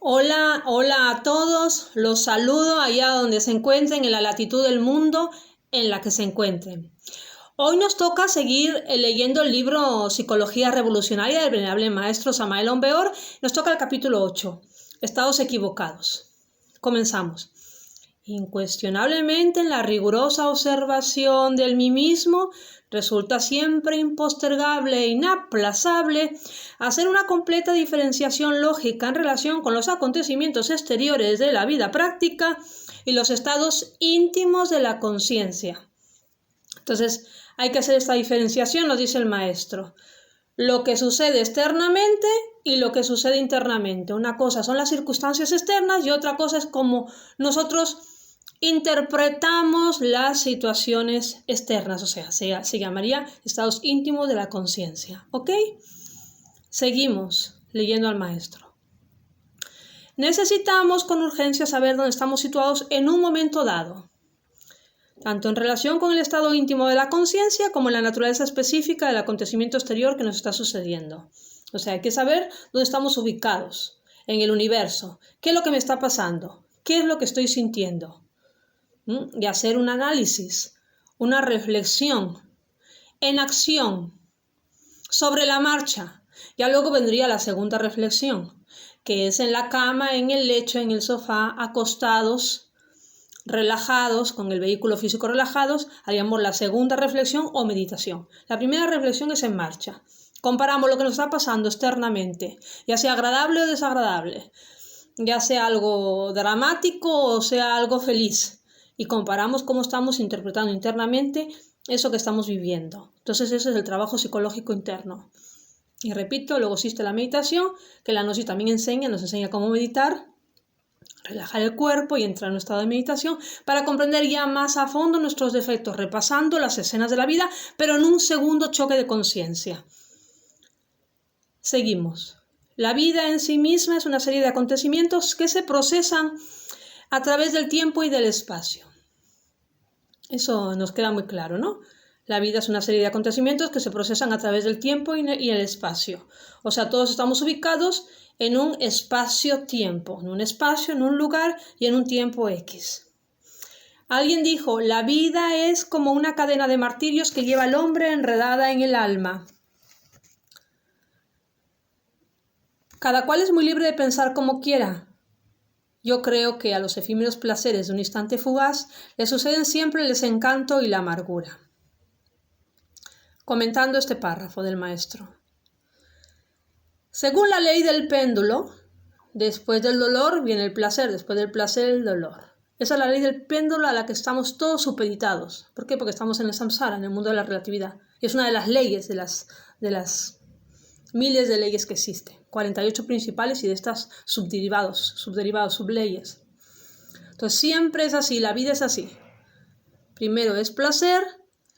Hola, hola a todos, los saludo allá donde se encuentren, en la latitud del mundo en la que se encuentren. Hoy nos toca seguir leyendo el libro Psicología Revolucionaria del venerable maestro Samael Aun Weor. Nos toca el capítulo 8, Estados equivocados. Comenzamos. Incuestionablemente, en la rigurosa observación del mí mismo, resulta siempre impostergable e inaplazable hacer una completa diferenciación lógica en relación con los acontecimientos exteriores de la vida práctica y los estados íntimos de la conciencia. Entonces, hay que hacer esta diferenciación, nos dice el maestro. Lo que sucede externamente y lo que sucede internamente. Una cosa son las circunstancias externas y otra cosa es cómo nosotros interpretamos las situaciones externas, o sea, se llamaría estados íntimos de la conciencia, ¿ok? Seguimos leyendo al maestro. Necesitamos con urgencia saber dónde estamos situados en un momento dado, tanto en relación con el estado íntimo de la conciencia como en la naturaleza específica del acontecimiento exterior que nos está sucediendo. O sea, hay que saber dónde estamos ubicados en el universo, qué es lo que me está pasando, qué es lo que estoy sintiendo, y hacer un análisis, una reflexión en acción sobre la marcha. Ya luego vendría la segunda reflexión, que es en la cama, en el lecho, en el sofá, acostados, relajados, con el vehículo físico relajados, haríamos la segunda reflexión o meditación. La primera reflexión es en marcha. Comparamos lo que nos está pasando externamente, ya sea agradable o desagradable, ya sea algo dramático o sea algo feliz, y comparamos cómo estamos interpretando internamente eso que estamos viviendo. Entonces ese es el trabajo psicológico interno. Y repito, luego existe la meditación, que la Gnosis también nos enseña cómo meditar, relajar el cuerpo y entrar en un estado de meditación para comprender ya más a fondo nuestros defectos, repasando las escenas de la vida, pero en un segundo choque de conciencia. Seguimos. La vida en sí misma es una serie de acontecimientos que se procesan a través del tiempo y del espacio. Eso nos queda muy claro, ¿no? La vida es una serie de acontecimientos que se procesan a través del tiempo y el espacio. O sea, todos estamos ubicados en un espacio-tiempo, en un espacio, en un lugar y en un tiempo X. Alguien dijo, la vida es como una cadena de martirios que lleva al hombre enredada en el alma. Cada cual es muy libre de pensar como quiera. Yo creo que a los efímeros placeres de un instante fugaz le suceden siempre el desencanto y la amargura. Comentando este párrafo del maestro. Según la ley del péndulo, después del dolor viene el placer, después del placer el dolor. Esa es la ley del péndulo a la que estamos todos supeditados. ¿Por qué? Porque estamos en el samsara, en el mundo de la relatividad. Y es una de las leyes, de las miles de leyes que existen. 48 principales y de estas subderivados, subleyes. Entonces siempre es así, la vida es así. Primero es placer,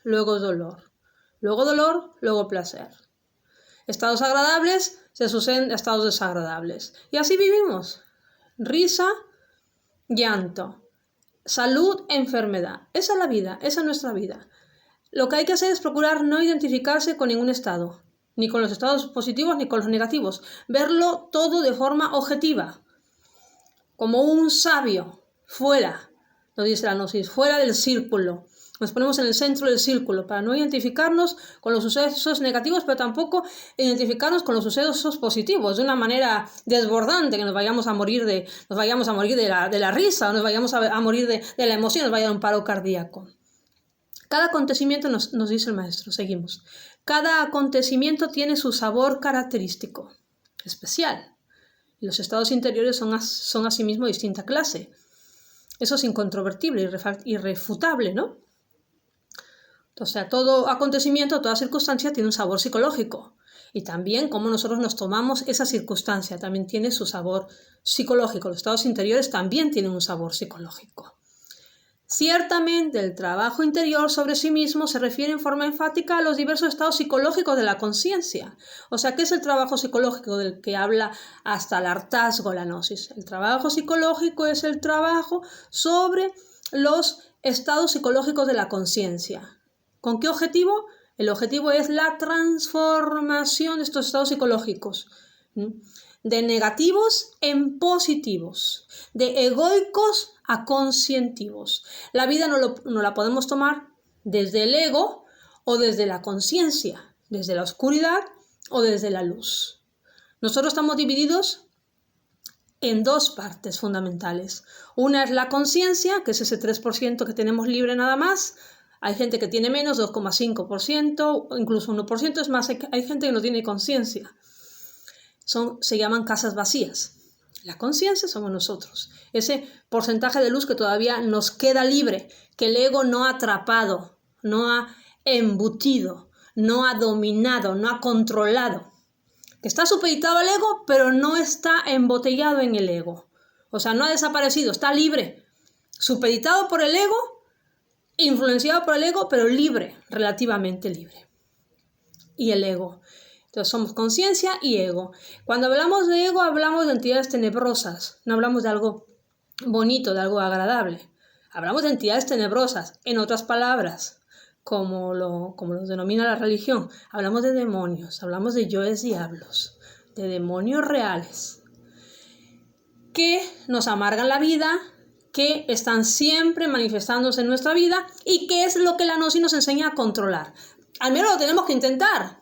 luego dolor. Luego dolor, luego placer. Estados agradables se suceden a estados desagradables. Y así vivimos. Risa, llanto. Salud, enfermedad. Esa es la vida, esa es nuestra vida. Lo que hay que hacer es procurar no identificarse con ningún estado, ni con los estados positivos ni con los negativos. Verlo todo de forma objetiva, como un sabio, fuera, lo dice la Gnosis, fuera del círculo. Nos ponemos en el centro del círculo para no identificarnos con los sucesos negativos, pero tampoco identificarnos con los sucesos positivos de una manera desbordante, que nos vayamos a morir de la risa, o nos vayamos a morir de la emoción, nos vaya a dar un paro cardíaco. Cada acontecimiento, nos dice el maestro, seguimos. Cada acontecimiento tiene su sabor característico, especial. Y los estados interiores son asimismo de distinta clase. Eso es incontrovertible, irrefutable, ¿no? O sea, todo acontecimiento, toda circunstancia tiene un sabor psicológico. Y también cómo nosotros nos tomamos esa circunstancia también tiene su sabor psicológico. Los estados interiores también tienen un sabor psicológico. Ciertamente, el trabajo interior sobre sí mismo se refiere en forma enfática a los diversos estados psicológicos de la conciencia. O sea, ¿qué es el trabajo psicológico del que habla hasta el hartazgo la Gnosis? El trabajo psicológico es el trabajo sobre los estados psicológicos de la conciencia. ¿Con qué objetivo? El objetivo es la transformación de estos estados psicológicos. de negativos en positivos, de egoicos a conscientivos. La vida no la podemos tomar desde el ego o desde la conciencia, desde la oscuridad o desde la luz. Nosotros estamos divididos en dos partes fundamentales. Una es la conciencia, que es ese 3% que tenemos libre nada más. Hay gente que tiene menos, 2,5%, incluso 1%, es más, hay gente que no tiene conciencia. Se llaman casas vacías. La conciencia somos nosotros. Ese porcentaje de luz que todavía nos queda libre, que el ego no ha atrapado, no ha embutido, no ha dominado, no ha controlado. Que está supeditado al ego, pero no está embotellado en el ego. O sea, no ha desaparecido, está libre. Supeditado por el ego, influenciado por el ego, pero libre, relativamente libre. Y el ego. Entonces somos conciencia y ego. Cuando hablamos de ego, hablamos de entidades tenebrosas. No hablamos de algo bonito, de algo agradable. Hablamos de entidades tenebrosas. En otras palabras, como los denomina la religión, hablamos de demonios, hablamos de yoes diablos, de demonios reales, que nos amargan la vida, que están siempre manifestándose en nuestra vida y que es lo que la Gnosis nos enseña a controlar. Al menos lo tenemos que intentar,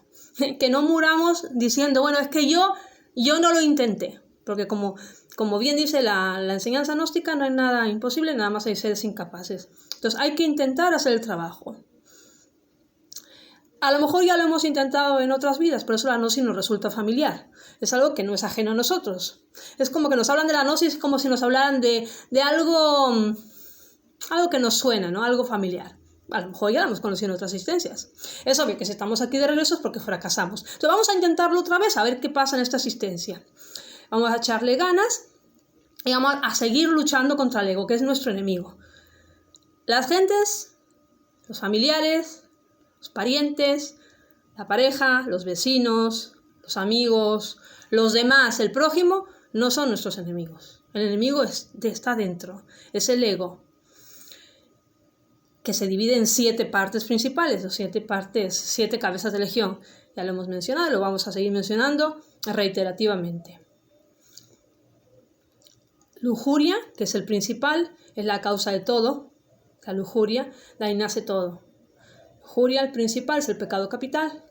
que no muramos diciendo, bueno, es que yo no lo intenté, porque como bien dice la enseñanza gnóstica, no hay nada imposible, nada más hay seres incapaces. Entonces hay que intentar hacer el trabajo. A lo mejor ya lo hemos intentado en otras vidas, por eso la gnosis nos resulta familiar. Es algo que no es ajeno a nosotros. Es como que nos hablan de la gnosis como si nos hablaran de algo que nos suena, ¿no? Algo familiar. A lo mejor ya lo hemos conocido en otras existencias. Es obvio que si estamos aquí de regreso es porque fracasamos. Entonces vamos a intentarlo otra vez, a ver qué pasa en esta existencia. Vamos a echarle ganas y vamos a seguir luchando contra el ego, que es nuestro enemigo. Las gentes, los familiares, los parientes, la pareja, los vecinos, los amigos, los demás, el prójimo, no son nuestros enemigos. El enemigo está dentro, es el ego, que se divide en 7 partes principales, o 7 cabezas de legión. Ya lo hemos mencionado y lo vamos a seguir mencionando reiterativamente. Lujuria, que es el principal, es la causa de todo. La lujuria, de ahí nace todo. Lujuria, el principal, es el pecado capital,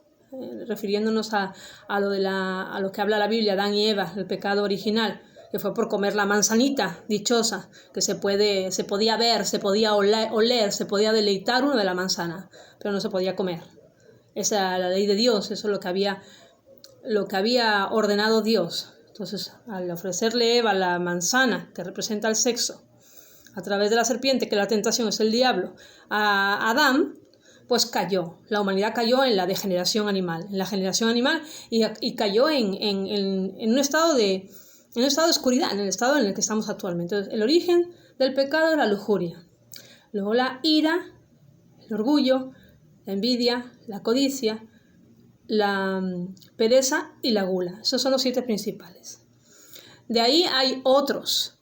refiriéndonos a lo que habla la Biblia, Adán y Eva, el pecado original, que fue por comer la manzanita dichosa, que se podía ver, se podía oler, se podía deleitar uno de la manzana, pero no se podía comer. Esa era la ley de Dios, eso es lo que había ordenado Dios. Entonces, al ofrecerle a Eva la manzana, que representa el sexo, a través de la serpiente, que la tentación es el diablo, a Adán, pues cayó. La humanidad cayó en la degeneración animal, y cayó en un estado de oscuridad, en el estado en el que estamos actualmente. Entonces, el origen del pecado es la lujuria. Luego la ira, el orgullo, la envidia, la codicia, la pereza y la gula. Esos son los 7 principales. De ahí hay otros,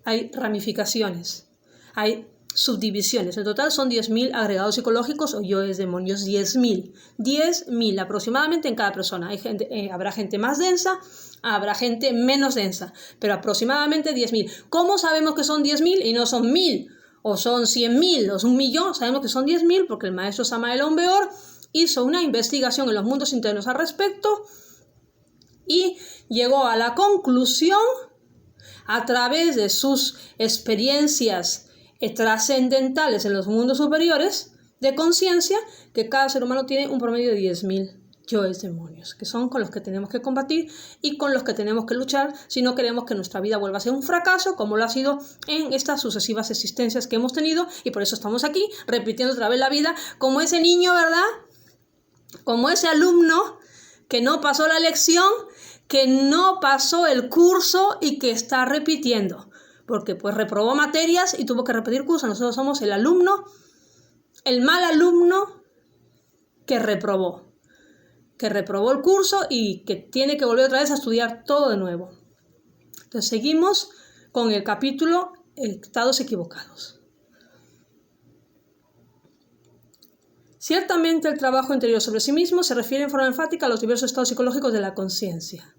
hay ramificaciones, hay subdivisiones. En total son 10.000 agregados psicológicos o yoes demonios, 10.000 aproximadamente en cada persona. Habrá gente más densa, habrá gente menos densa, pero aproximadamente 10.000. ¿Cómo sabemos que son 10.000 y no son 1.000? O son 100.000, o son 1.000.000, sabemos que son 10.000 porque el maestro Samael Aun Weor hizo una investigación en los mundos internos al respecto y llegó a la conclusión, a través de sus experiencias trascendentales en los mundos superiores de conciencia, que cada ser humano tiene un promedio de 10.000 yoes demonios, que son con los que tenemos que combatir y con los que tenemos que luchar si no queremos que nuestra vida vuelva a ser un fracaso, como lo ha sido en estas sucesivas existencias que hemos tenido, y por eso estamos aquí, repitiendo otra vez la vida, como ese niño, ¿verdad? Como ese alumno que no pasó la lección, que no pasó el curso y que está repitiendo, porque pues reprobó materias y tuvo que repetir cursos. Nosotros somos el alumno, el mal alumno que reprobó el curso y que tiene que volver otra vez a estudiar todo de nuevo. Entonces seguimos con el capítulo Estados equivocados. Ciertamente el trabajo interior sobre sí mismo se refiere en forma enfática a los diversos estados psicológicos de la conciencia.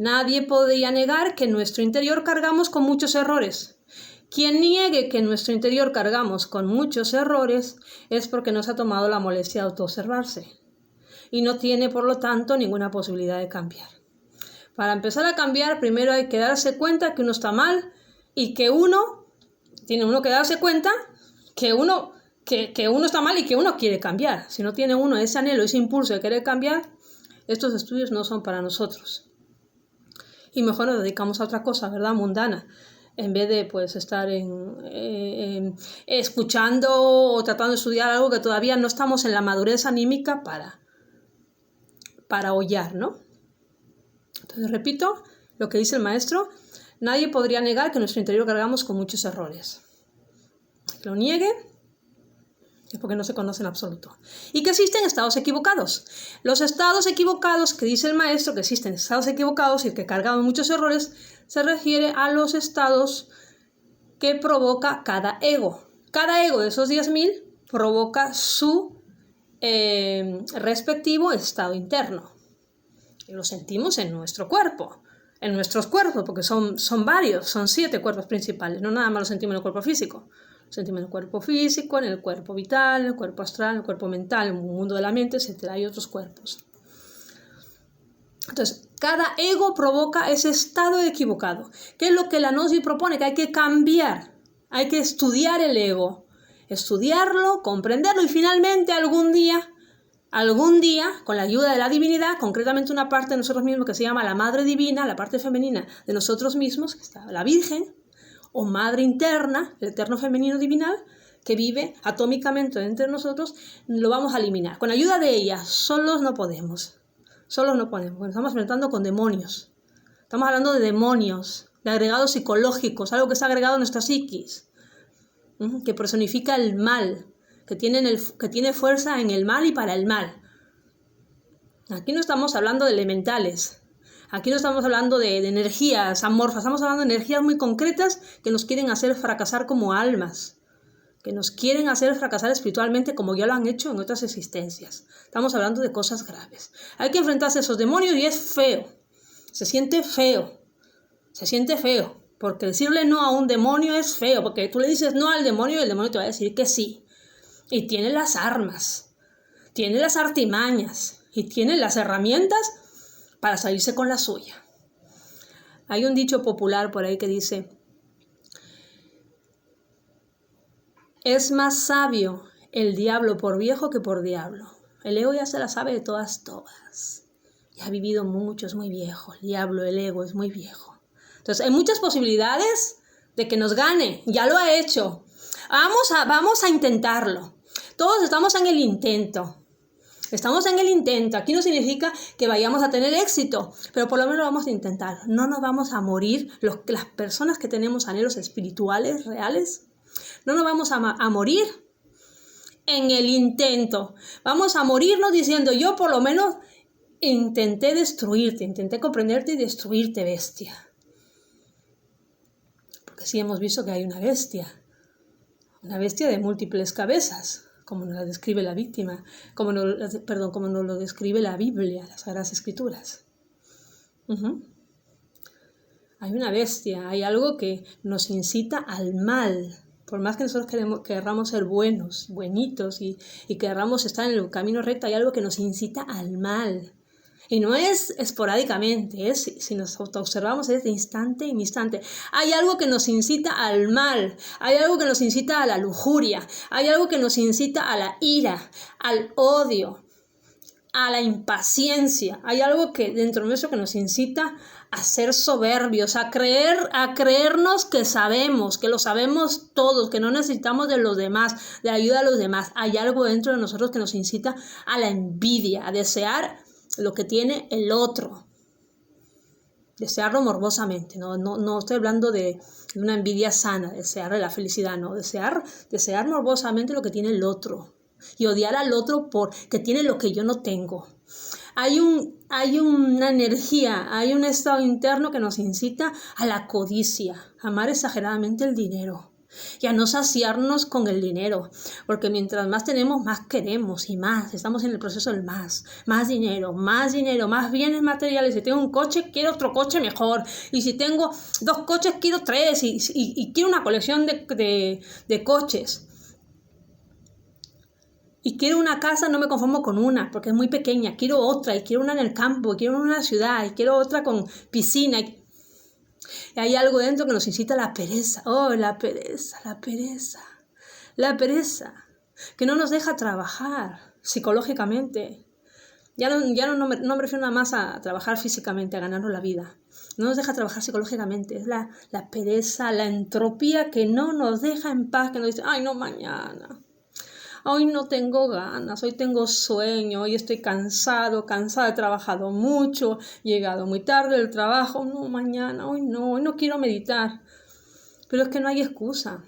Nadie podría negar que en nuestro interior cargamos con muchos errores. Quien niegue que en nuestro interior cargamos con muchos errores es porque no se ha tomado la molestia de autoobservarse y no tiene, por lo tanto, ninguna posibilidad de cambiar. Para empezar a cambiar, primero hay que darse cuenta que uno está mal y que tiene uno que darse cuenta que uno está mal y que uno quiere cambiar. Si no tiene uno ese anhelo, ese impulso de querer cambiar, estos estudios no son para nosotros. Y mejor nos dedicamos a otra cosa, ¿verdad? Mundana. En vez de pues estar escuchando o tratando de estudiar algo que todavía no estamos en la madurez anímica para hollar, ¿no? Entonces repito lo que dice el maestro: nadie podría negar que en nuestro interior cargamos con muchos errores. El que lo niegue es porque no se conoce en absoluto. Y que existen estados equivocados. Los estados equivocados que dice el maestro, que existen estados equivocados y que cargamos muchos errores, se refiere a los estados que provoca cada ego. Cada ego de esos 10.000 provoca su respectivo estado interno. Y lo sentimos en nuestro cuerpo, en nuestros cuerpos, porque son varios, son 7 cuerpos principales, no nada más lo sentimos en el cuerpo físico. Lo sentimos en el cuerpo físico, en el cuerpo vital, en el cuerpo astral, en el cuerpo mental, en el mundo de la mente, etc. Hay otros cuerpos. Entonces, cada ego provoca ese estado equivocado. ¿Qué es lo que la Gnosis propone? Que hay que cambiar, hay que estudiar el ego, estudiarlo, comprenderlo y finalmente algún día, con la ayuda de la divinidad, concretamente una parte de nosotros mismos que se llama la Madre Divina, la parte femenina de nosotros mismos, que está la Virgen, o Madre Interna, el eterno femenino divinal, que vive atómicamente entre nosotros, lo vamos a eliminar. Con ayuda de ella, solos no podemos. Porque estamos enfrentando con demonios. Estamos hablando de demonios, de agregados psicológicos, algo que está agregado a nuestra psiquis, que personifica el mal, que tiene fuerza en el mal y para el mal. Aquí no estamos hablando de elementales, aquí no estamos hablando de energías amorfas, estamos hablando de energías muy concretas que nos quieren hacer fracasar como almas, que nos quieren hacer fracasar espiritualmente como ya lo han hecho en otras existencias. Estamos hablando de cosas graves. Hay que enfrentarse a esos demonios y es feo, se siente feo, porque decirle no a un demonio es feo, porque tú le dices no al demonio y el demonio te va a decir que sí. Y tiene las armas, tiene las artimañas y tiene las herramientas para salirse con la suya. Hay un dicho popular por ahí que dice: es más sabio el diablo por viejo que por diablo. El ego ya se la sabe de todas. Ya ha vivido mucho, es muy viejo. El diablo, el ego es muy viejo. Entonces hay muchas posibilidades de que nos gane. Ya lo ha hecho. Vamos a intentarlo. Todos estamos en el intento. Aquí no significa que vayamos a tener éxito, pero por lo menos lo vamos a intentar. No nos vamos a morir. Las personas que tenemos anhelos espirituales reales, no nos vamos a morir en el intento. Vamos a morirnos diciendo: yo por lo menos intenté destruirte, intenté comprenderte y destruirte, bestia. Porque sí hemos visto que hay una bestia de múltiples cabezas, como nos la describe la víctima, como nos lo describe la Biblia, las Sagradas Escrituras. Hay una bestia, hay algo que nos incita al mal. Por más que nosotros querramos ser buenitos y querramos estar en el camino recto, hay algo que nos incita al mal. Y no es esporádicamente, si nos autoobservamos es de instante en instante. Hay algo que nos incita al mal, hay algo que nos incita a la lujuria, hay algo que nos incita a la ira, al odio, a la impaciencia. Hay algo que dentro nuestro que nos incita a ser soberbios, a creernos que sabemos, que lo sabemos todos, que no necesitamos de los demás, de la ayuda de los demás. Hay algo dentro de nosotros que nos incita a la envidia, a desear lo que tiene el otro, desearlo morbosamente. No estoy hablando de una envidia sana, desearle la felicidad, no, desear morbosamente lo que tiene el otro y odiar al otro porque tiene lo que yo no tengo. Hay una energía, hay un estado interno que nos incita a la codicia, a amar exageradamente el dinero, y a no saciarnos con el dinero, porque mientras más tenemos, más queremos y más. Estamos en el proceso del más dinero, más bienes materiales. Si tengo un coche, quiero otro coche mejor. Y si tengo 2 coches, quiero 3 y quiero una colección de coches. Y quiero una casa, no me conformo con una, porque es muy pequeña. Quiero otra, y quiero una en el campo, y quiero una en la ciudad, y quiero otra con piscina. Y hay algo dentro que nos incita a la pereza. Oh, la pereza, que no nos deja trabajar psicológicamente. Ya no me refiero nada más a trabajar físicamente, a ganarnos la vida. No nos deja trabajar psicológicamente. Es la pereza, la entropía que no nos deja en paz, que nos dice, ay, no, mañana. Hoy no tengo ganas, hoy tengo sueño, hoy estoy cansada, he trabajado mucho, he llegado muy tarde del trabajo, no, mañana, hoy no quiero meditar. Pero es que no hay excusa,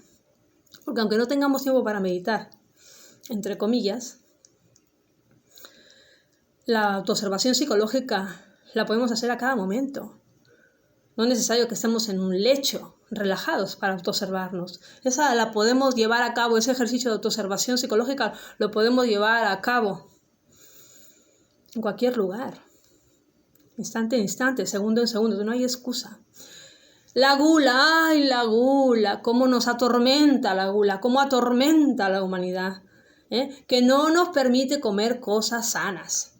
porque aunque no tengamos tiempo para meditar, entre comillas, la autoobservación psicológica la podemos hacer a cada momento. No es necesario que estemos en un lecho relajados para autoobservarnos. Esa la podemos llevar a cabo, ese ejercicio de autoobservación psicológica lo podemos llevar a cabo en cualquier lugar. Instante en instante, segundo en segundo, no hay excusa. La gula, ¡ay, la gula! Cómo nos atormenta la gula, cómo atormenta a la humanidad, que no nos permite comer cosas sanas.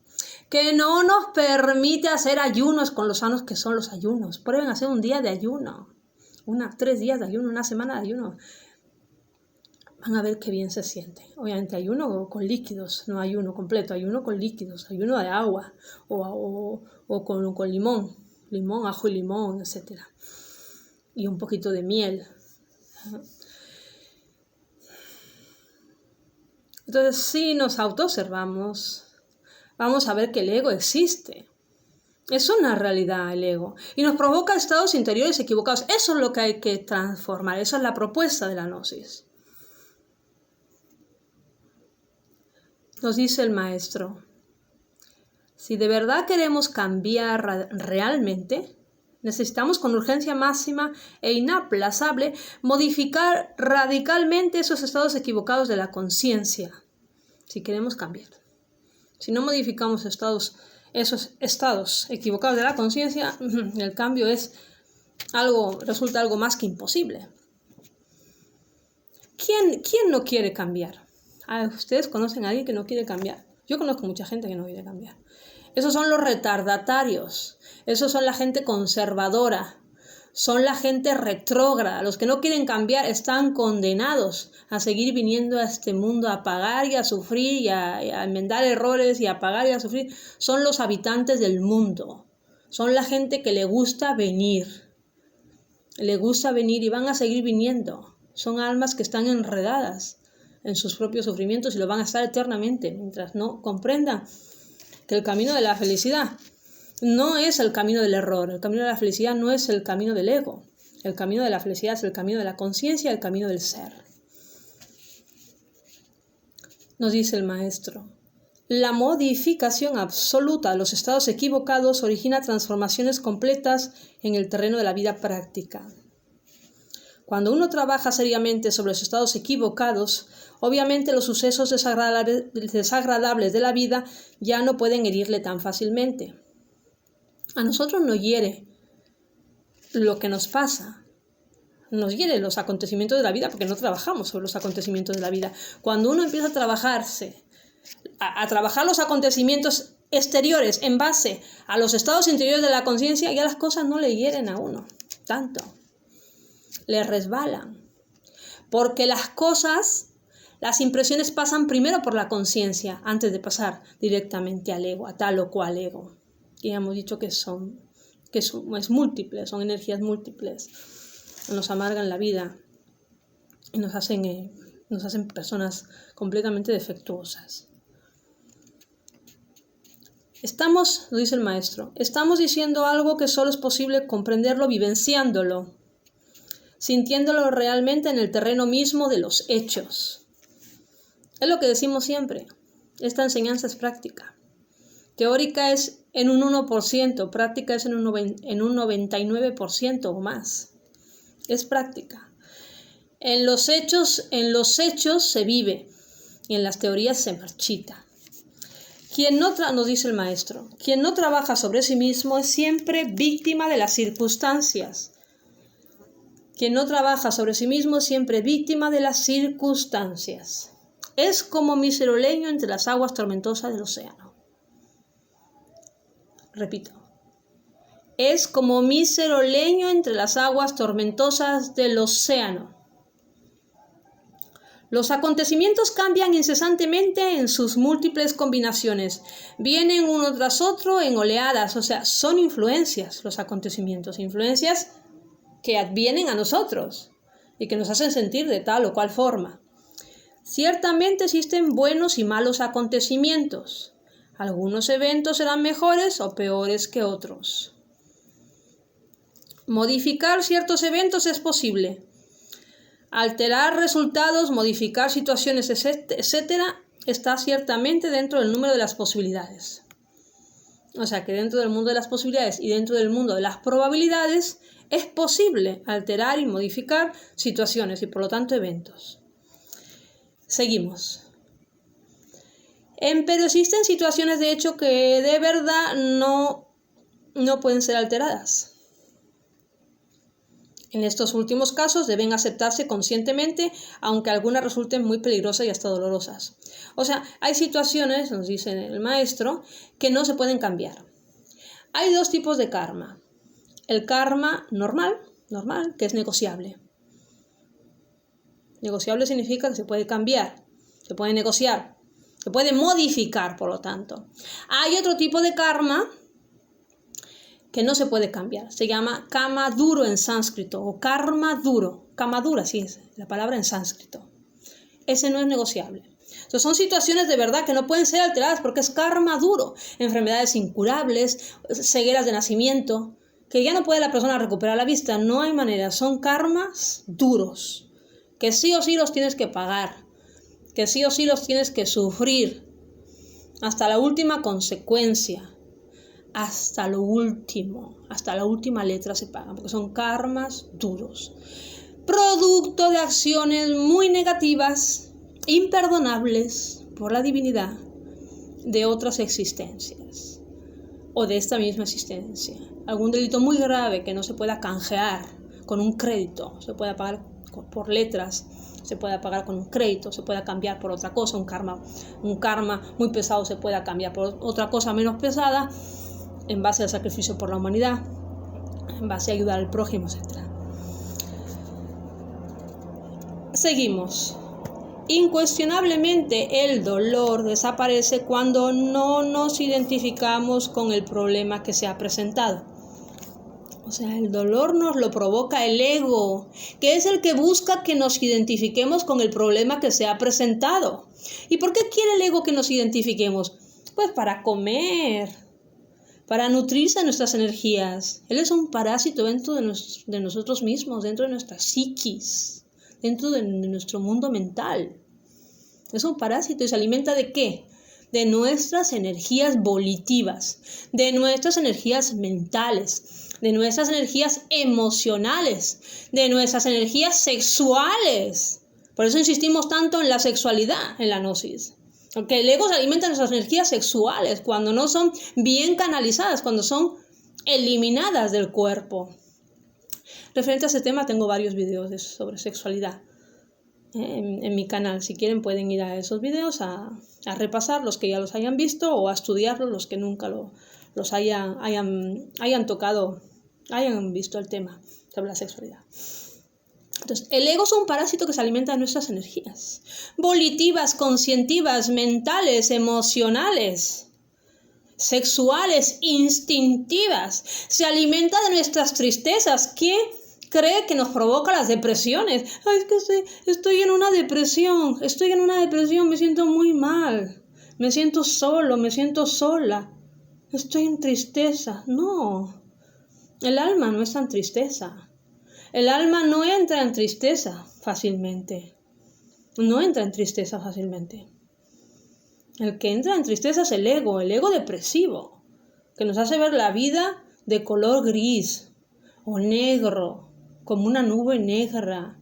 Que no nos permite hacer ayunos con lo sanos que son los ayunos. Prueben hacer un día de ayuno, 3 días de ayuno, una semana de ayuno. Van a ver qué bien se siente. Obviamente ayuno con líquidos, no ayuno completo, ayuno con líquidos, ayuno de agua o con limón, ajo y limón, etc. Y un poquito de miel. Entonces, si nos autoobservamos, vamos a ver que el ego existe. Es una realidad el ego. Y nos provoca estados interiores equivocados. Eso es lo que hay que transformar. Esa es la propuesta de la gnosis. Nos dice el maestro, si de verdad queremos cambiar realmente, necesitamos con urgencia máxima e inaplazable modificar radicalmente esos estados equivocados de la conciencia. Si queremos cambiar. Si no modificamos esos estados equivocados de la conciencia, el cambio resulta algo más que imposible. ¿Quién no quiere cambiar? ¿Ustedes conocen a alguien que no quiere cambiar? Yo conozco mucha gente que no quiere cambiar. Esos son los retardatarios, esos son la gente conservadora, son la gente retrógrada. Los que no quieren cambiar están condenados a seguir viniendo a este mundo a pagar y a sufrir y a enmendar errores y a pagar y a sufrir. Son los habitantes del mundo. Son la gente que le gusta venir. Y van a seguir viniendo. Son almas que están enredadas en sus propios sufrimientos y lo van a estar eternamente mientras no comprendan que el camino de la felicidad no es el camino del error, el camino de la felicidad no es el camino del ego, el camino de la felicidad es el camino de la conciencia, el camino del ser. Nos dice el maestro, la modificación absoluta de los estados equivocados origina transformaciones completas en el terreno de la vida práctica. Cuando uno trabaja seriamente sobre los estados equivocados, obviamente los sucesos desagradables de la vida ya no pueden herirle tan fácilmente. A nosotros nos hiere lo que nos pasa, nos hiere los acontecimientos de la vida porque no trabajamos sobre los acontecimientos de la vida. Cuando uno empieza a trabajar los acontecimientos exteriores en base a los estados interiores de la conciencia, ya las cosas no le hieren a uno tanto, le resbalan, porque las impresiones pasan primero por la conciencia antes de pasar directamente al ego, a tal o cual ego. Y hemos dicho que es múltiples, son energías múltiples. Nos amargan la vida y nos hacen personas completamente defectuosas. Lo dice el maestro, estamos diciendo algo que solo es posible comprenderlo vivenciándolo, sintiéndolo realmente en el terreno mismo de los hechos. Es lo que decimos siempre, esta enseñanza es práctica. Teórica es en un 1%, práctica es en un 99% o más. Es práctica. En los hechos se vive y en las teorías se marchita. Nos dice el maestro, quien no trabaja sobre sí mismo es siempre víctima de las circunstancias. Quien no trabaja sobre sí mismo es siempre víctima de las circunstancias. Es como mísero leño entre las aguas tormentosas del océano. Repito. Es como mísero leño entre las aguas tormentosas del océano. Los acontecimientos cambian incesantemente en sus múltiples combinaciones. Vienen uno tras otro en oleadas, o sea, son influencias los acontecimientos, influencias que advienen a nosotros y que nos hacen sentir de tal o cual forma. Ciertamente existen buenos y malos acontecimientos. Algunos eventos serán mejores o peores que otros. Modificar ciertos eventos es posible. Alterar resultados, modificar situaciones, etcétera, está ciertamente dentro del número de las posibilidades. O sea que dentro del mundo de las posibilidades y dentro del mundo de las probabilidades es posible alterar y modificar situaciones y por lo tanto eventos. Seguimos. Pero existen situaciones de hecho que de verdad no pueden ser alteradas. En estos últimos casos deben aceptarse conscientemente, aunque algunas resulten muy peligrosas y hasta dolorosas. O sea, hay situaciones, nos dice el maestro, que no se pueden cambiar. Hay dos tipos de karma. El karma normal, que es negociable. Negociable significa que se puede cambiar, se puede negociar, se puede modificar, por lo tanto. Hay otro tipo de karma que no se puede cambiar. Se llama kama duro en sánscrito o karma duro. Kama dura, sí es la palabra en sánscrito. Ese no es negociable. Entonces son situaciones de verdad que no pueden ser alteradas porque es karma duro. Enfermedades incurables, cegueras de nacimiento, que ya no puede la persona recuperar la vista. No hay manera. Son karmas duros, que sí o sí los tienes que pagar, que sí o sí los tienes que sufrir hasta la última consecuencia. Hasta lo último, hasta la última letra se pagan, porque son karmas duros. Producto de acciones muy negativas, imperdonables por la divinidad de otras existencias o de esta misma existencia. Algún delito muy grave que no se pueda canjear con un crédito, se pueda pagar por letras, se pueda pagar con un crédito, se pueda cambiar por otra cosa, un karma muy pesado se pueda cambiar por otra cosa menos pesada, en base al sacrificio por la humanidad, en base a ayudar al prójimo, etc. Seguimos. Incuestionablemente el dolor desaparece cuando no nos identificamos con el problema que se ha presentado. O sea, el dolor nos lo provoca el ego, que es el que busca que nos identifiquemos con el problema que se ha presentado. ¿Y por qué quiere el ego que nos identifiquemos? Pues para comer, para nutrirse de nuestras energías. Él es un parásito dentro de nosotros mismos, dentro de nuestra psiquis, dentro de nuestro mundo mental. Es un parásito y se alimenta ¿de qué? De nuestras energías volitivas, de nuestras energías mentales, de nuestras energías emocionales, de nuestras energías sexuales. Por eso insistimos tanto en la sexualidad en la gnosis. Porque el ego se alimenta de nuestras energías sexuales cuando no son bien canalizadas, cuando son eliminadas del cuerpo. Referente a ese tema tengo varios videos sobre sexualidad en mi canal. Si quieren pueden ir a esos videos a repasar los que ya los hayan visto o a estudiarlos los que nunca los hayan tocado, hayan visto el tema sobre la sexualidad. Entonces, el ego es un parásito que se alimenta de nuestras energías volitivas, conscientivas, mentales, emocionales, sexuales, instintivas. Se alimenta de nuestras tristezas. ¿Quién cree que nos provoca las depresiones? Ay, es que estoy en una depresión, me siento muy mal, me siento solo, me siento sola, estoy en tristeza. No, el alma no está en tristeza. El alma no entra en tristeza fácilmente. No entra en tristeza fácilmente. El que entra en tristeza es el ego depresivo, que nos hace ver la vida de color gris o negro, como una nube negra,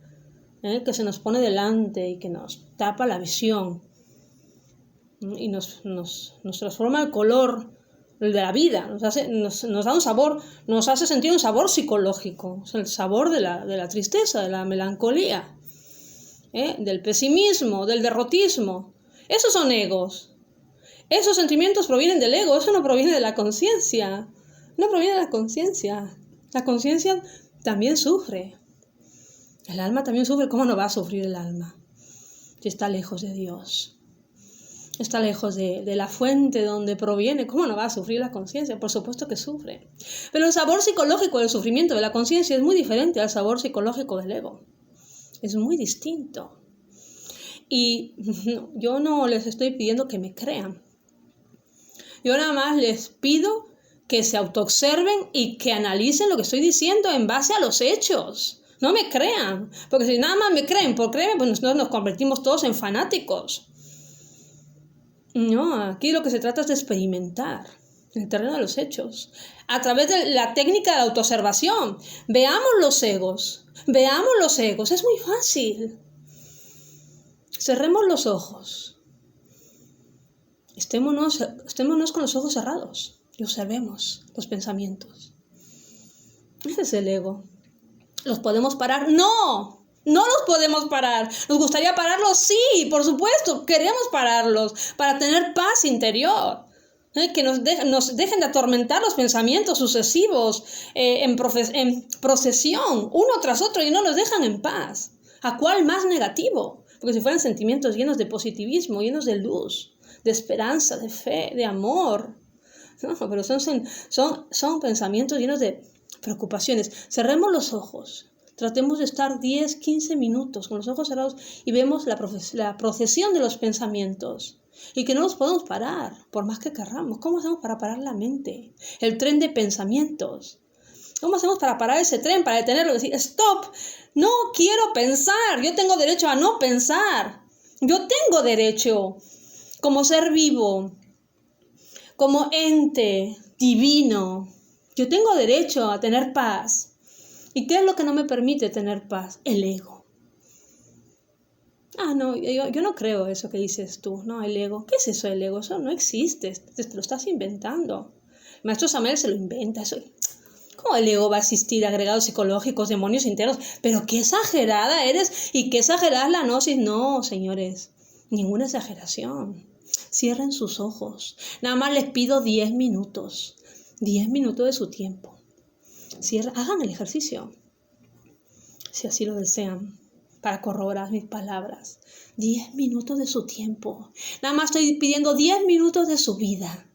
que se nos pone delante y que nos tapa la visión y nos transforma el color de la vida, nos da un sabor, nos hace sentir un sabor psicológico, el sabor de la tristeza, de la melancolía, del pesimismo, del derrotismo. Esos son egos. Esos sentimientos provienen del ego, eso no proviene de la conciencia. No proviene de la conciencia. La conciencia también sufre. El alma también sufre. ¿Cómo no va a sufrir el alma? Si está lejos de Dios. Está lejos de la fuente donde proviene. ¿Cómo no va a sufrir la conciencia? Por supuesto que sufre. Pero el sabor psicológico del sufrimiento de la conciencia es muy diferente al sabor psicológico del ego. Es muy distinto. Y yo no les estoy pidiendo que me crean. Yo nada más les pido que se autoobserven y que analicen lo que estoy diciendo en base a los hechos. No me crean, porque si nada más me creen por creerme, pues nosotros nos convertimos todos en fanáticos. No, aquí lo que se trata es de experimentar en el terreno de los hechos. A través de la técnica de la autoobservación, veamos los egos, es muy fácil. Cerremos los ojos. Estémonos con los ojos cerrados y observemos los pensamientos. Ese es el ego. ¿Los podemos parar? No, no los podemos parar. ¿Nos gustaría pararlos? Sí, por supuesto, queremos pararlos para tener paz interior. Que nos dejen de atormentar los pensamientos sucesivos en procesión, uno tras otro, y no nos dejan en paz. ¿A cuál más negativo? Porque si fueran sentimientos llenos de positivismo, llenos de luz, de esperanza, de fe, de amor. No, pero son pensamientos llenos de preocupaciones. Cerremos los ojos. Tratemos de estar 10, 15 minutos con los ojos cerrados y vemos la procesión de los pensamientos. Y que no los podemos parar, por más que querramos. ¿Cómo hacemos para parar la mente? El tren de pensamientos. ¿Cómo hacemos para parar ese tren, para detenerlo y decir, stop, no quiero pensar, yo tengo derecho a no pensar. Yo tengo derecho, como ser vivo, como ente divino, yo tengo derecho a tener paz. ¿Y qué es lo que no me permite tener paz? El ego. No, yo no creo eso que dices tú, no, el ego. ¿Qué es eso el ego? Eso no existe, te lo estás inventando. El maestro Samuel se lo inventa, eso. ¿Cómo el ego va a existir? Agregados psicológicos, demonios internos. Pero qué exagerada eres y qué exagerada es la gnosis. No, señores, ninguna exageración. Cierren sus ojos. Nada más les pido 10 minutos. 10 minutos de su tiempo. Hagan el ejercicio, si así lo desean, para corroborar mis palabras. 10 minutos de su tiempo. Nada más estoy pidiendo 10 minutos de su vida.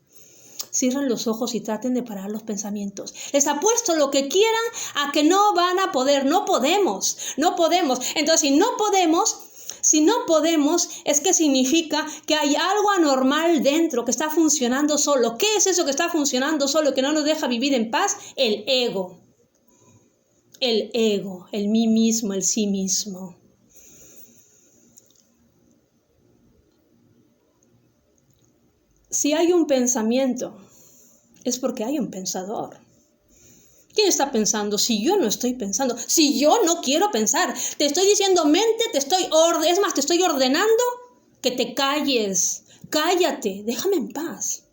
Cierren los ojos y traten de parar los pensamientos. Les apuesto lo que quieran a que no van a poder. No podemos. Entonces, si no podemos, es que significa que hay algo anormal dentro que está funcionando solo. ¿Qué es eso que está funcionando solo, que no nos deja vivir en paz? El ego. El ego, el mí mismo, el sí mismo. Si hay un pensamiento, es porque hay un pensador. ¿Quién está pensando? Si yo no estoy pensando, si yo no quiero pensar, te estoy diciendo mente, te estoy ordenando que te calles. Cállate, déjame en paz.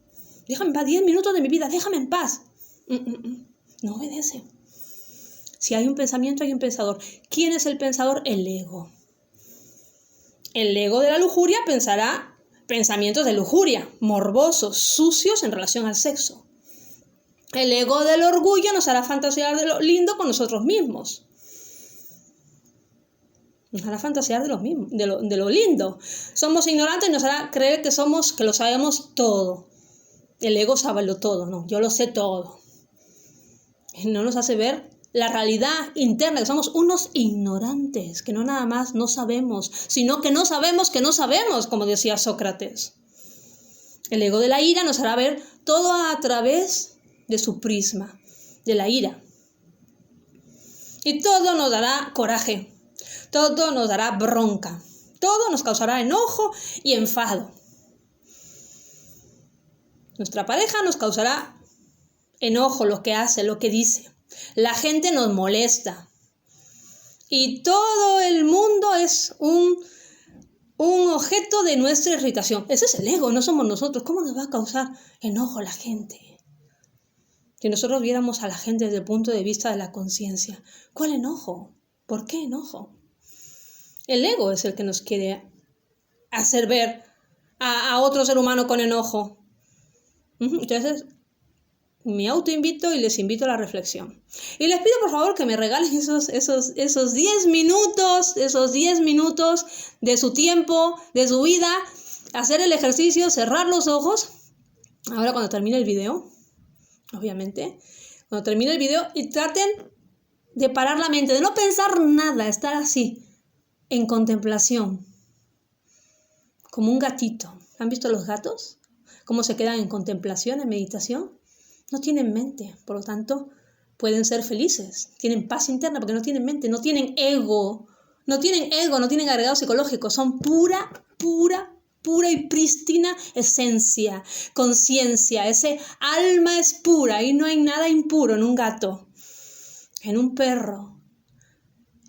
10 minutos de mi vida, déjame en paz. No obedece. Si hay un pensamiento, hay un pensador. ¿Quién es el pensador? El ego. El ego de la lujuria pensará pensamientos de lujuria, morbosos, sucios en relación al sexo. El ego del orgullo nos hará fantasear de lo lindo con nosotros mismos. Nos hará fantasear de lo lindo. Somos ignorantes y nos hará creer que lo sabemos todo. El ego sabe lo todo, no, yo lo sé todo. Y no nos hace ver la realidad interna, que somos unos ignorantes, que no nada más no sabemos, sino que no sabemos, como decía Sócrates. El ego de la ira nos hará ver todo a través de su prisma, de la ira. Y todo nos dará coraje, todo nos dará bronca, todo nos causará enojo y enfado. Nuestra pareja nos causará enojo, lo que hace, lo que dice. La gente nos molesta Y todo el mundo es un objeto de nuestra irritación. Ese es el ego, no somos nosotros. ¿Cómo nos va a causar enojo a la gente? Si nosotros viéramos a la gente desde el punto de vista de la conciencia, ¿cuál enojo? ¿Por qué enojo? El ego es el que nos quiere hacer ver a otro ser humano con enojo. Entonces, me autoinvito y les invito a la reflexión. Y les pido por favor que me regalen esos 10 minutos, de su tiempo, de su vida, hacer el ejercicio, cerrar los ojos. Ahora cuando termine el video, obviamente, cuando termine el video, y traten de parar la mente, de no pensar nada, estar así, en contemplación, como un gatito. ¿Han visto los gatos? ¿Cómo se quedan en contemplación, en meditación? No tienen mente, por lo tanto, pueden ser felices. Tienen paz interna porque no tienen mente, no tienen ego. No tienen agregado psicológico. Son pura y prístina esencia, conciencia. Ese alma es pura y no hay nada impuro en un gato, en un perro,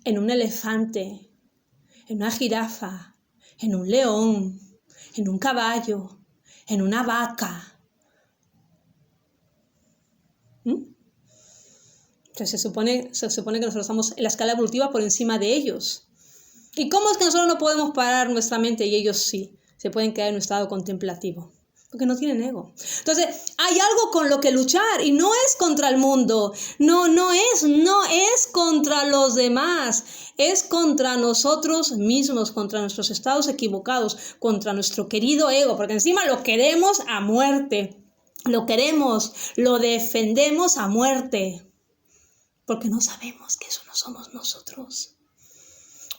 en un elefante, en una jirafa, en un león, en un caballo, en una vaca. Entonces se supone que nosotros estamos en la escala evolutiva por encima de ellos. ¿Y cómo es que nosotros no podemos parar nuestra mente y ellos sí? Se pueden quedar en un estado contemplativo. Porque no tienen ego. Entonces, hay algo con lo que luchar y no es contra el mundo. No es contra los demás. Es contra nosotros mismos, contra nuestros estados equivocados, contra nuestro querido ego. Porque encima lo queremos a muerte. Lo queremos, lo defendemos a muerte. Porque no sabemos que eso no somos nosotros.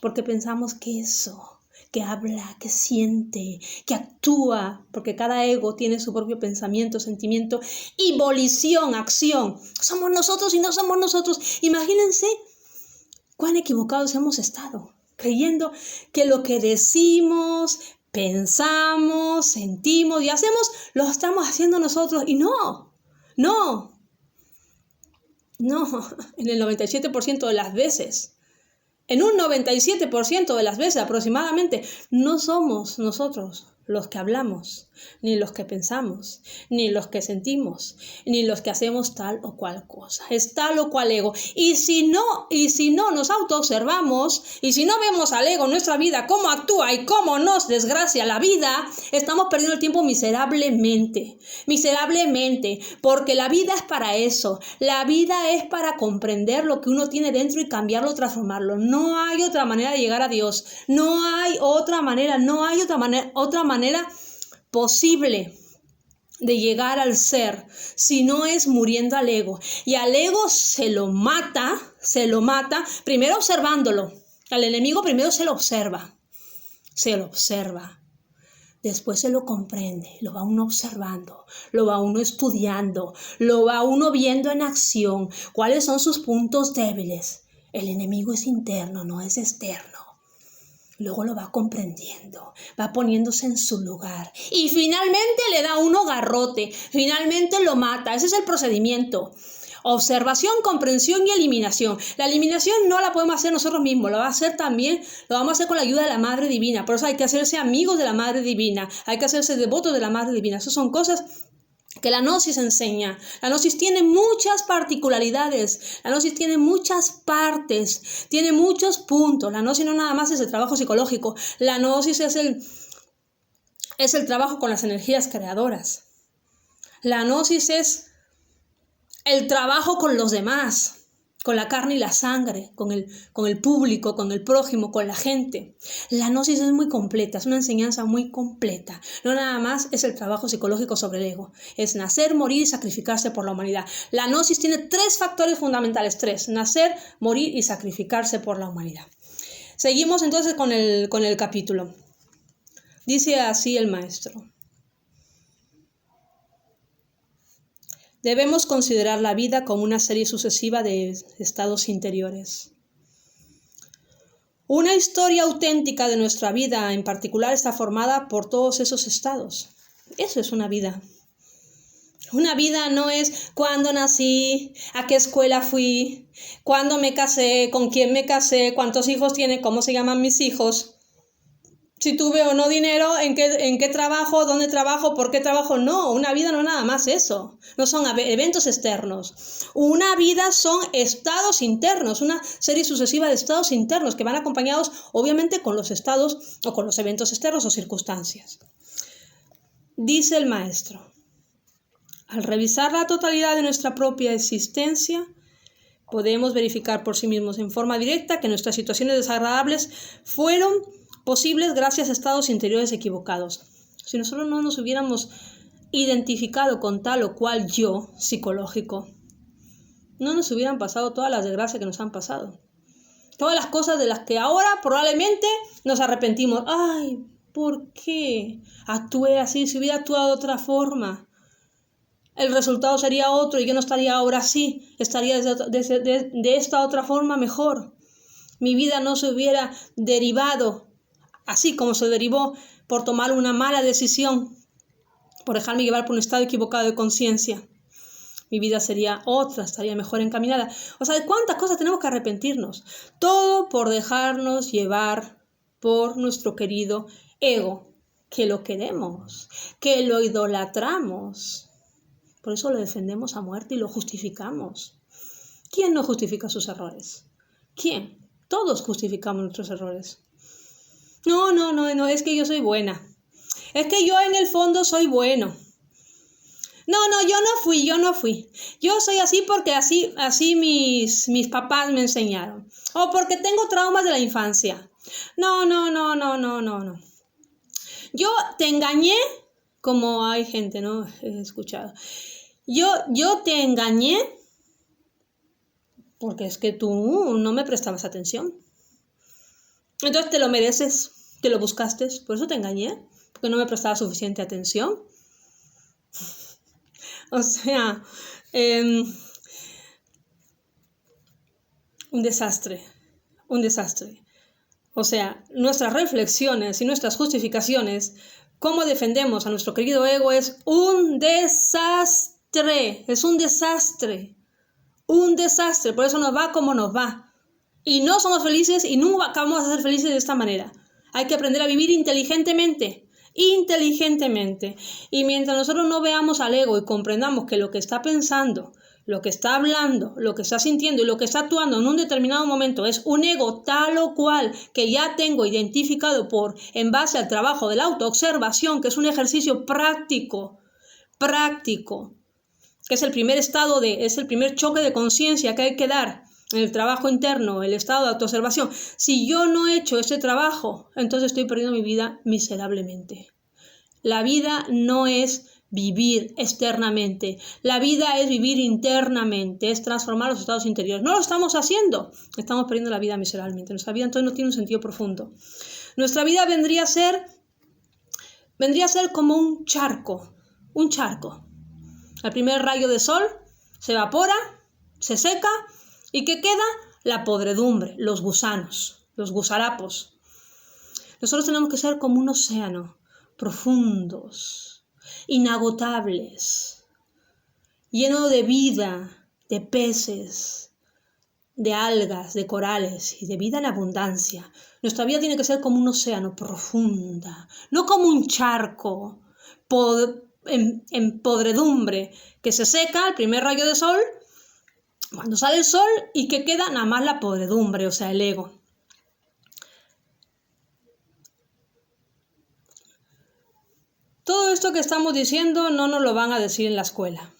Porque pensamos que eso, que habla, que siente, que actúa, porque cada ego tiene su propio pensamiento, sentimiento y volición, acción. Somos nosotros y no somos nosotros. Imagínense cuán equivocados hemos estado, creyendo que lo que decimos, pensamos, sentimos y hacemos, lo estamos haciendo nosotros. Y no, en el 97% de las veces. En un 97% de las veces aproximadamente, no somos nosotros los que hablamos, ni los que pensamos, ni los que sentimos, ni los que hacemos tal o cual cosa. Es tal o cual ego. Y si no nos autoobservamos, y si no vemos al ego en nuestra vida, cómo actúa y cómo nos desgracia la vida, estamos perdiendo el tiempo miserablemente, porque la vida es para eso. La vida es para comprender lo que uno tiene dentro y cambiarlo, transformarlo. No hay otra manera de llegar a Dios. No hay otra manera posible de llegar al ser si no es muriendo al ego. Y al ego se lo mata primero observándolo. Al enemigo primero se lo observa, después se lo comprende, lo va uno observando, lo va uno estudiando, lo va uno viendo en acción, cuáles son sus puntos débiles. El enemigo es interno, no es externo. Luego lo va comprendiendo, va poniéndose en su lugar y finalmente le da uno garrote, finalmente lo mata. Ese es el procedimiento. Observación, comprensión y eliminación. La eliminación no la podemos hacer nosotros mismos, lo vamos a hacer con la ayuda de la Madre Divina. Por eso hay que hacerse amigos de la Madre Divina, hay que hacerse devotos de la Madre Divina. Esas son cosas que la Gnosis enseña. La Gnosis tiene muchas particularidades, la Gnosis tiene muchas partes, tiene muchos puntos. La Gnosis no nada más es el trabajo psicológico, la Gnosis es el trabajo con las energías creadoras. La Gnosis es el trabajo con los demás, con la carne y la sangre, con el público, con el prójimo, con la gente. La Gnosis es muy completa, es una enseñanza muy completa. No nada más es el trabajo psicológico sobre el ego, es nacer, morir y sacrificarse por la humanidad. La Gnosis tiene 3 factores fundamentales, 3: nacer, morir y sacrificarse por la humanidad. Seguimos entonces con el capítulo. Dice así el maestro. Debemos considerar la vida como una serie sucesiva de estados interiores. Una historia auténtica de nuestra vida en particular está formada por todos esos estados. Eso es una vida. Una vida no es cuándo nací, a qué escuela fui, cuándo me casé, con quién me casé, cuántos hijos tiene, cómo se llaman mis hijos, si tuve o no dinero, en qué trabajo, dónde trabajo, por qué trabajo. No, una vida no es nada más eso. No son eventos externos. Una vida son estados internos, una serie sucesiva de estados internos que van acompañados obviamente con los estados o con los eventos externos o circunstancias. Dice el maestro, al revisar la totalidad de nuestra propia existencia, podemos verificar por sí mismos en forma directa que nuestras situaciones desagradables fueron posibles gracias a estados interiores equivocados. Si nosotros no nos hubiéramos identificado con tal o cual yo psicológico, no nos hubieran pasado todas las desgracias que nos han pasado. Todas las cosas de las que ahora probablemente nos arrepentimos. Ay, ¿por qué actué así? Si hubiera actuado de otra forma, el resultado sería otro y yo no estaría ahora así. Estaría de esta otra forma mejor. Mi vida no se hubiera derivado así como se derivó por tomar una mala decisión, por dejarme llevar por un estado equivocado de conciencia. Mi vida sería otra, estaría mejor encaminada. O sea, ¿de cuántas cosas tenemos que arrepentirnos? Todo por dejarnos llevar por nuestro querido ego, que lo queremos, que lo idolatramos. Por eso lo defendemos a muerte y lo justificamos. ¿Quién no justifica sus errores? ¿Quién? Todos justificamos nuestros errores. No, es que yo soy buena. Es que yo en el fondo soy bueno. No, yo no fui. Yo soy así porque así mis papás me enseñaron. O porque tengo traumas de la infancia. No. Yo te engañé, como hay gente, ¿no? He escuchado. Yo te engañé porque es que tú no me prestabas atención. Entonces te lo mereces, te lo buscaste, por eso te engañé, porque no me prestaba suficiente atención. O sea, un desastre. O sea, nuestras reflexiones y nuestras justificaciones, cómo defendemos a nuestro querido ego es un desastre, por eso nos va como nos va. Y no somos felices y nunca vamos a ser felices de esta manera. Hay que aprender a vivir inteligentemente. Y mientras nosotros no veamos al ego y comprendamos que lo que está pensando, lo que está hablando, lo que está sintiendo y lo que está actuando en un determinado momento es un ego tal o cual que ya tengo identificado en base al trabajo de la autoobservación, que es un ejercicio práctico, que es el primer es el primer choque de conciencia que hay que dar. El trabajo interno, el estado de autoobservación. Si yo no he hecho ese trabajo, entonces estoy perdiendo mi vida miserablemente. La vida no es vivir externamente. La vida es vivir internamente, es transformar los estados interiores. No lo estamos haciendo. Estamos perdiendo la vida miserablemente. Nuestra vida entonces no tiene un sentido profundo. Nuestra vida vendría a ser como un charco. El primer rayo de sol se evapora, se seca. ¿Y qué queda? La podredumbre, los gusanos, los gusarapos. Nosotros tenemos que ser como un océano, profundos, inagotables, lleno de vida, de peces, de algas, de corales y de vida en abundancia. Nuestra vida tiene que ser como un océano profunda, no como un charco en podredumbre que se seca al primer rayo de sol. Cuando sale el sol y que queda nada más la podredumbre, o sea, el ego. Todo esto que estamos diciendo no nos lo van a decir en la escuela.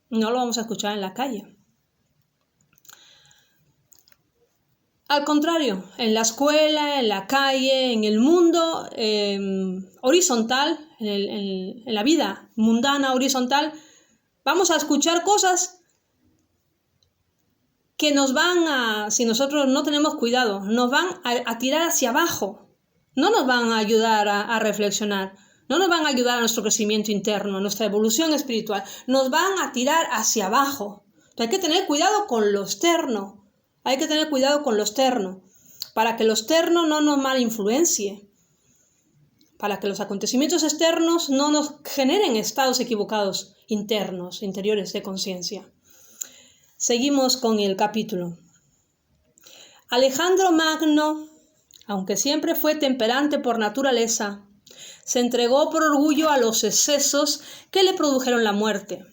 No lo vamos a escuchar en la calle. Al contrario, en la escuela, en la calle, en el mundo horizontal, en la vida mundana horizontal, vamos a escuchar cosas que nos van a, si nosotros no tenemos cuidado, nos van a tirar hacia abajo. No nos van a ayudar a reflexionar, no nos van a ayudar a nuestro crecimiento interno, a nuestra evolución espiritual, nos van a tirar hacia abajo. Entonces hay que tener cuidado con lo externo, para que lo externo no nos malinfluencie, para que los acontecimientos externos no nos generen estados equivocados interiores de conciencia. Seguimos con el capítulo. Alejandro Magno, aunque siempre fue temperante por naturaleza, se entregó por orgullo a los excesos que le produjeron la muerte.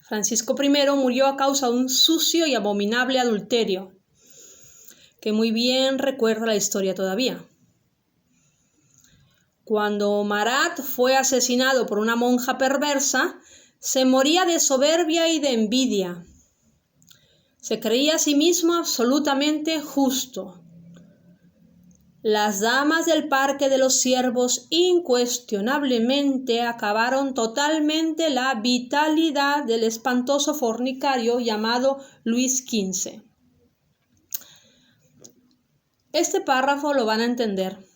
Francisco I murió a causa de un sucio y abominable adulterio, que muy bien recuerda la historia todavía. Cuando Marat fue asesinado por una monja perversa, se moría de soberbia y de envidia. Se creía a sí mismo absolutamente justo. Las damas del Parque de los Ciervos incuestionablemente acabaron totalmente la vitalidad del espantoso fornicario llamado Luis XV. Este párrafo lo van a entender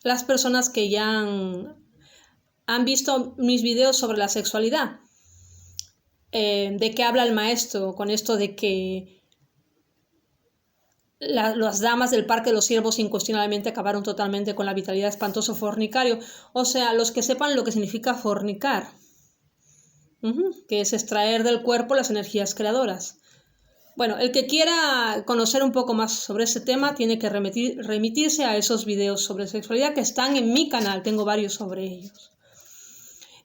las personas que ya han visto mis videos sobre la sexualidad. ¿De qué habla el maestro con esto de que las damas del Parque de los Ciervos incuestionablemente acabaron totalmente con la vitalidad espantoso fornicario? O sea, los que sepan lo que significa fornicar, que es extraer del cuerpo las energías creadoras. Bueno, el que quiera conocer un poco más sobre ese tema tiene que remitirse a esos videos sobre sexualidad que están en mi canal, tengo varios sobre ellos.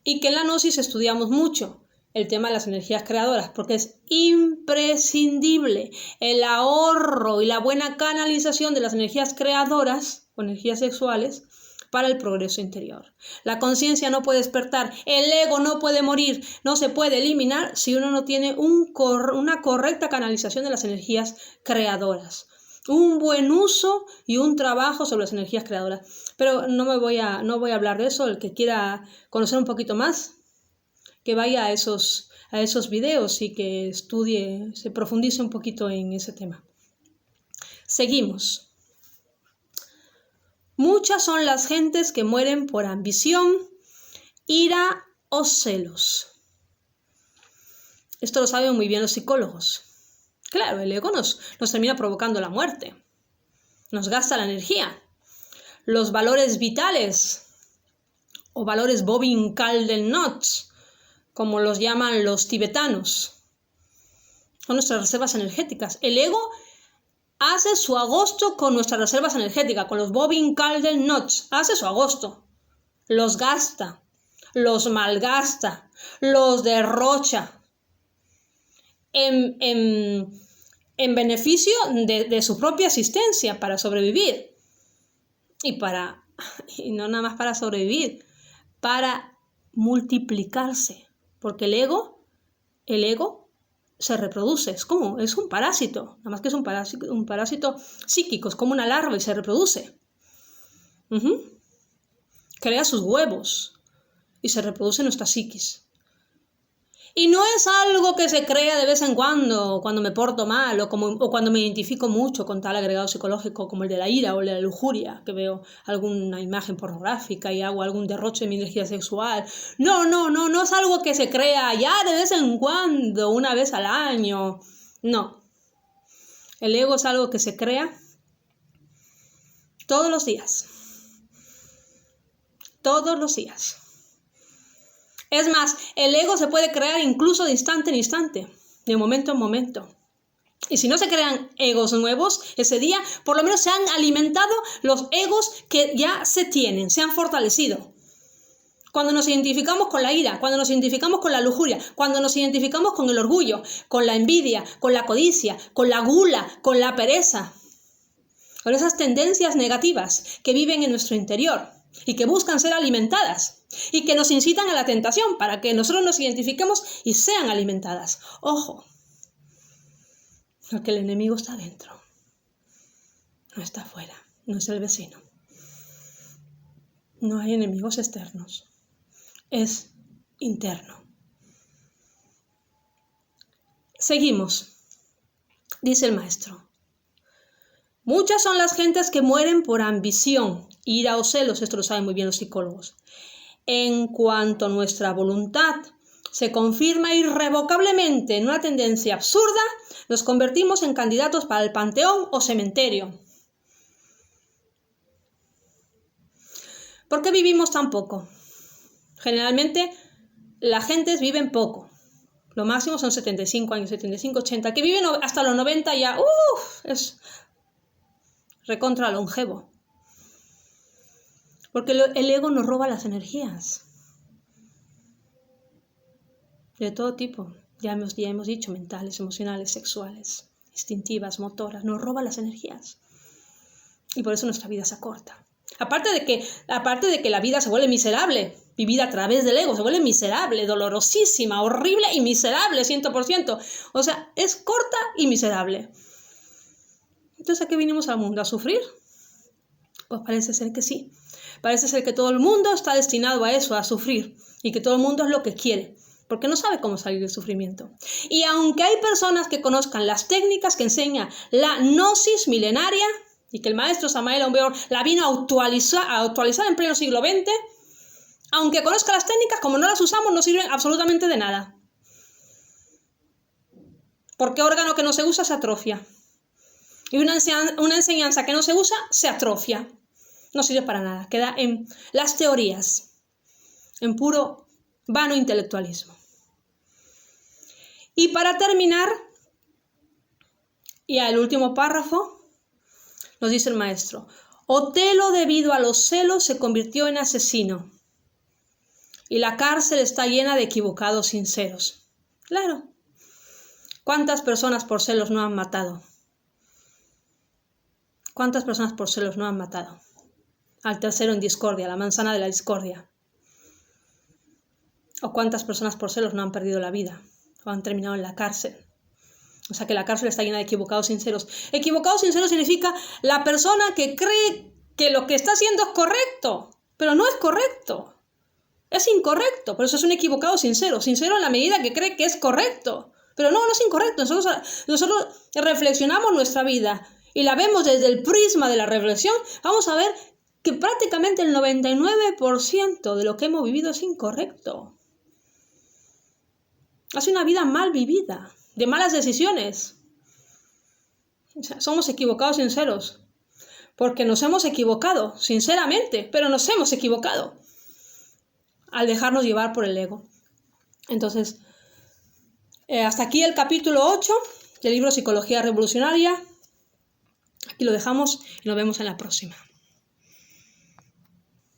Y que en la Gnosis estudiamos mucho el tema de las energías creadoras, porque es imprescindible el ahorro y la buena canalización de las energías creadoras o energías sexuales para el progreso interior. La conciencia no puede despertar, el ego no puede morir, no se puede eliminar si uno no tiene una correcta canalización de las energías creadoras, un buen uso y un trabajo sobre las energías creadoras. Pero no voy a hablar de eso. El que quiera conocer un poquito más, que vaya a esos videos y que estudie, se profundice un poquito en ese tema. Seguimos. Muchas son las gentes que mueren por ambición, ira o celos. Esto lo saben muy bien los psicólogos. Claro, el ego nos termina provocando la muerte. Nos gasta la energía. Los valores vitales o valores Bobin-Calden-Notch, como los llaman los tibetanos, son nuestras reservas energéticas. El ego hace su agosto con nuestras reservas energéticas, con los Bobin-Calden-Notch. Hace su agosto. Los gasta, los malgasta, los derrocha en beneficio de su propia existencia para sobrevivir. Y no nada más para sobrevivir, para multiplicarse. Porque el ego se reproduce, es un parásito, nada más que es un parásito psíquico, es como una larva y se reproduce. Crea sus huevos y se reproduce en nuestra psiquis. Y no es algo que se crea de vez en cuando me porto mal o cuando me identifico mucho con tal agregado psicológico como el de la ira o el de la lujuria, que veo alguna imagen pornográfica y hago algún derroche de mi energía sexual. No es algo que se crea ya de vez en cuando, una vez al año. No. El ego es algo que se crea todos los días. Todos los días. Es más, el ego se puede crear incluso de instante en instante, de momento en momento. Y si no se crean egos nuevos ese día, por lo menos se han alimentado los egos que ya se tienen, se han fortalecido. Cuando nos identificamos con la ira, cuando nos identificamos con la lujuria, cuando nos identificamos con el orgullo, con la envidia, con la codicia, con la gula, con la pereza, con esas tendencias negativas que viven en nuestro interior y que buscan ser alimentadas y que nos incitan a la tentación para que nosotros nos identifiquemos y sean alimentadas. Ojo, porque el enemigo está dentro, no está afuera, no es el vecino. No hay enemigos externos, es interno. Seguimos, dice el maestro. Muchas son las gentes que mueren por ambición, ira o celos, esto lo saben muy bien los psicólogos. En cuanto nuestra voluntad se confirma irrevocablemente en una tendencia absurda, nos convertimos en candidatos para el panteón o cementerio. ¿Por qué vivimos tan poco? Generalmente la gente vive poco. Lo máximo son 75 años, 75, 80. Que viven hasta los 90 ya, es recontra longevo. Porque el ego nos roba las energías. De todo tipo. Ya hemos dicho, mentales, emocionales, sexuales, instintivas, motoras. Nos roba las energías. Y por eso nuestra vida se acorta. Aparte de que la vida se vuelve miserable, vivida a través del ego, se vuelve miserable, dolorosísima, horrible y miserable, 100%. O sea, es corta y miserable. Entonces, ¿a qué vinimos al mundo? ¿A sufrir? Pues parece ser que sí. Parece ser que todo el mundo está destinado a eso, a sufrir. Y que todo el mundo es lo que quiere. Porque no sabe cómo salir del sufrimiento. Y aunque hay personas que conozcan las técnicas que enseña la gnosis milenaria, y que el maestro Samael Aun Weor la vino a actualizar en pleno siglo XX, aunque conozca las técnicas, como no las usamos, no sirven absolutamente de nada. Porque órgano que no se usa se atrofia. Y una enseñanza que no se usa se atrofia. No sirve para nada. Queda en las teorías, en puro vano intelectualismo. Y para terminar, y al último párrafo, nos dice el maestro: Otelo, debido a los celos, se convirtió en asesino. Y la cárcel está llena de equivocados sinceros. Claro. ¿Cuántas personas por celos no han matado? ¿Cuántas personas por celos no han matado? Al tercero en discordia, la manzana de la discordia. ¿O cuántas personas por celos no han perdido la vida? O han terminado en la cárcel. O sea que la cárcel está llena de equivocados sinceros. Equivocados sinceros significa la persona que cree que lo que está haciendo es correcto, pero no es correcto. Es incorrecto, por eso es un equivocado sincero. Sincero en la medida que cree que es correcto. Pero no es incorrecto. Nosotros reflexionamos nuestra vida y la vemos desde el prisma de la reflexión. Vamos a ver que prácticamente el 99% de lo que hemos vivido es incorrecto. Ha sido una vida mal vivida, de malas decisiones. O sea, somos equivocados sinceros, porque nos hemos equivocado, sinceramente, pero nos hemos equivocado al dejarnos llevar por el ego. Entonces, hasta aquí el capítulo 8 del libro Psicología Revolucionaria. Aquí lo dejamos y nos vemos en la próxima.